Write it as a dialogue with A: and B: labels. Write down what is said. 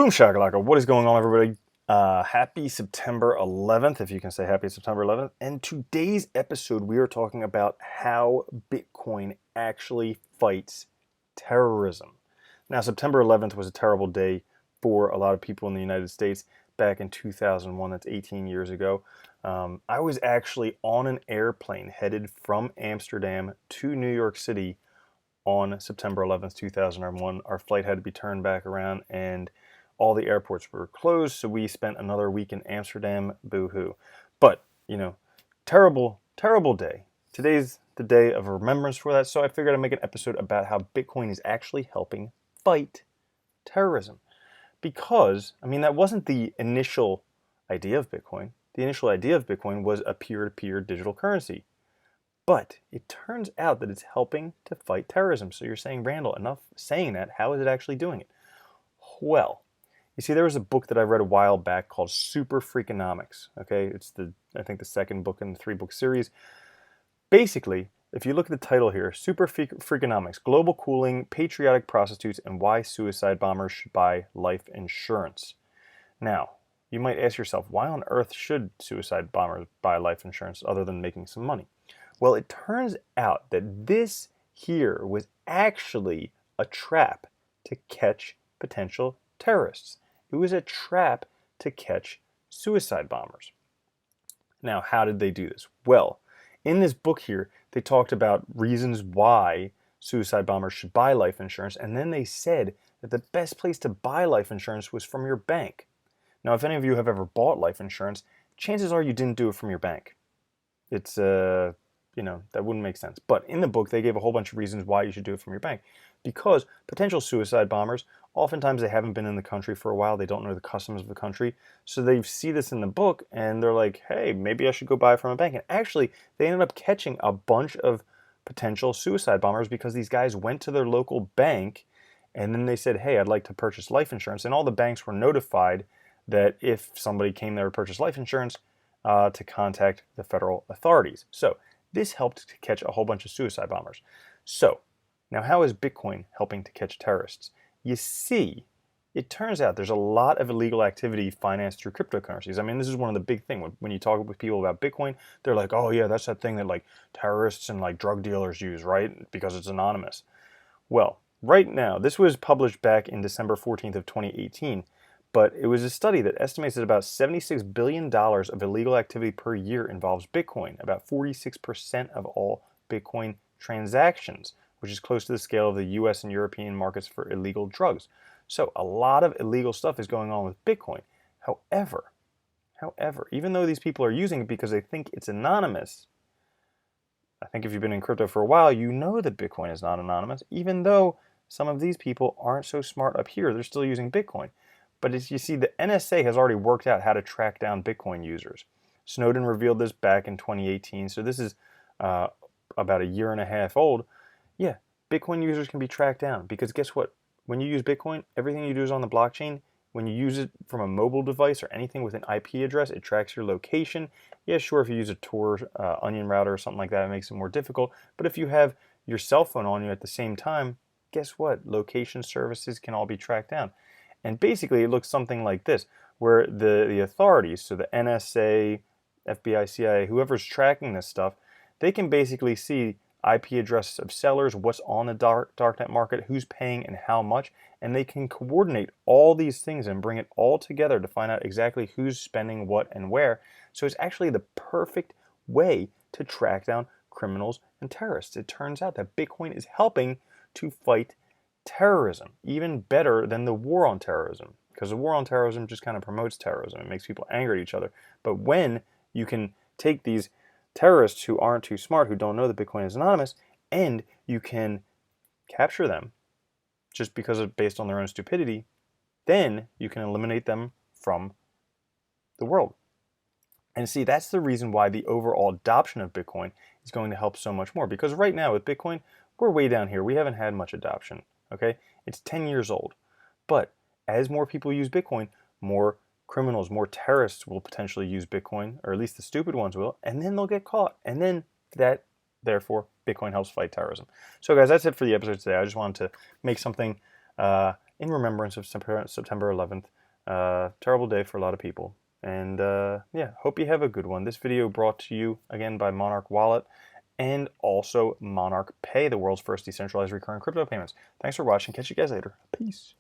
A: Boom shakalaka. What is going on, everybody? Happy September 11th, if you can say happy September 11th. And today's episode, we are talking about how Bitcoin actually fights terrorism. Now, September 11th was a terrible day for a lot of people in the United States back in 2001. That's 18 years ago. I was actually on an airplane headed from Amsterdam to New York City on September 11th, 2001. Our flight had to be turned back around and all the airports were closed, so we spent another week in Amsterdam. Boo-hoo. But, terrible, terrible day. Today's the day of remembrance for that, so I figured I'd make an episode about how Bitcoin is actually helping fight terrorism. Because, that wasn't the initial idea of Bitcoin. The initial idea of Bitcoin was a peer-to-peer digital currency. But it turns out that it's helping to fight terrorism. So you're saying, Randall, enough saying that, how is it actually doing it? Well, you see, there was a book that I read a while back called Super Freakonomics. Okay, it's I think the second book in the 3-book series. Basically, if you look at the title here, Super Freakonomics, Global Cooling, Patriotic Prostitutes, and Why Suicide Bombers Should Buy Life Insurance. Now, you might ask yourself, why on earth should suicide bombers buy life insurance other than making some money? Well, it turns out that this here was actually a trap to catch potential terrorists. It was a trap to catch suicide bombers. Now, how did they do this? Well, in this book here, they talked about reasons why suicide bombers should buy life insurance, and then they said that the best place to buy life insurance was from your bank. Now, if any of you have ever bought life insurance, chances are you didn't do it from your bank. It's, that wouldn't make sense. But in the book, they gave a whole bunch of reasons why you should do it from your bank. Because potential suicide bombers, oftentimes they haven't been in the country for a while. They don't know the customs of the country. So they see this in the book and they're like, hey, maybe I should go buy it from a bank. And actually, they ended up catching a bunch of potential suicide bombers because these guys went to their local bank and then they said, hey, I'd like to purchase life insurance. And all the banks were notified that if somebody came there to purchase life insurance, to contact the federal authorities. So this helped to catch a whole bunch of suicide bombers. So, now how is Bitcoin helping to catch terrorists? You see, it turns out there's a lot of illegal activity financed through cryptocurrencies. This is one of the big things. When you talk with people about Bitcoin, they're like, oh yeah, that's that thing that like terrorists and like drug dealers use, right? Because it's anonymous. Well, right now, this was published back in December 14th of 2018, but it was a study that estimates that about $76 billion of illegal activity per year involves Bitcoin, about 46% of all Bitcoin transactions, which is close to the scale of the US and European markets for illegal drugs. So a lot of illegal stuff is going on with Bitcoin. However, even though these people are using it because they think it's anonymous, I think if you've been in crypto for a while, you know that Bitcoin is not anonymous, even though some of these people aren't so smart up here. They're still using Bitcoin. But as you see, the NSA has already worked out how to track down Bitcoin users. Snowden revealed this back in 2018, so this is about a year and a half old. Yeah, Bitcoin users can be tracked down because guess what? When you use Bitcoin, everything you do is on the blockchain. When you use it from a mobile device or anything with an IP address, it tracks your location. Yeah, sure, if you use a Tor onion router or something like that, it makes it more difficult. But if you have your cell phone on you at the same time, guess what? Location services can all be tracked down. And basically, it looks something like this, where the authorities, so the NSA, FBI, CIA, whoever's tracking this stuff, they can basically see IP addresses of sellers, what's on the darknet market, who's paying and how much, and they can coordinate all these things and bring it all together to find out exactly who's spending what and where. So it's actually the perfect way to track down criminals and terrorists. It turns out that Bitcoin is helping to fight terrorism, even better than the war on terrorism, because the war on terrorism just kind of promotes terrorism. It makes people angry at each other. But when you can take these terrorists who aren't too smart, who don't know that Bitcoin is anonymous, and you can capture them just because of based on their own stupidity, then you can eliminate them from the world. And see, that's the reason why the overall adoption of Bitcoin is going to help so much more. Because right now with Bitcoin, we're way down here. We haven't had much adoption. Okay, it's 10 years old. But as more people use Bitcoin, more criminals, more terrorists will potentially use Bitcoin, or at least the stupid ones will, and then they'll get caught. And then therefore, Bitcoin helps fight terrorism. So guys, that's it for the episode today. I just wanted to make something in remembrance of September 11th. Terrible day for a lot of people. And yeah, hope you have a good one. This video brought to you again by Monarch Wallet and also Monarch Pay, the world's first decentralized recurring crypto payments. Thanks for watching. Catch you guys later. Peace.